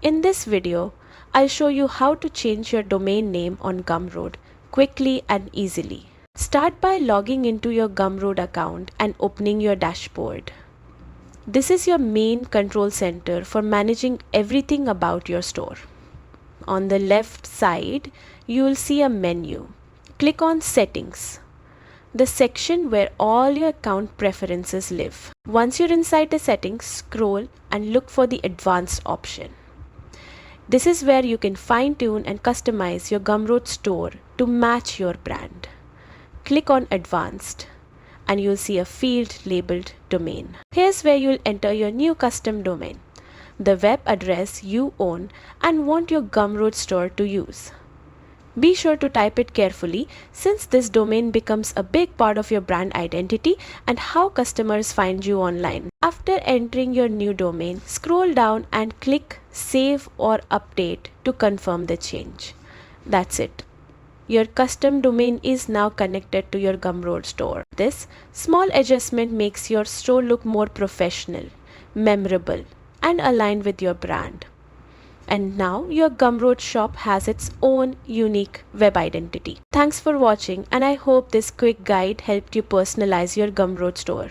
In this video, I'll show you how to change your domain name on Gumroad quickly and easily. Start by logging into your Gumroad account and opening your dashboard. This is your main control center for managing everything about your store. On the left side, you will see a menu. Click on Settings, the section where all your account preferences live. Once you're inside the settings, scroll and look for the Advanced option. This is where you can fine-tune and customize your Gumroad store to match your brand. Click on Advanced and you'll see a field labeled Domain. Here's where you'll enter your new custom domain, the web address you own and want your Gumroad store to use. Be sure to type it carefully since this domain becomes a big part of your brand identity and how customers find you online. After entering your new domain, scroll down and click Save or Update to confirm the change. That's it. Your custom domain is now connected to your Gumroad store. This small adjustment makes your store look more professional, memorable, and aligned with your brand. And now your Gumroad shop has its own unique web identity. Thanks for watching, and I hope this quick guide helped you personalize your Gumroad store.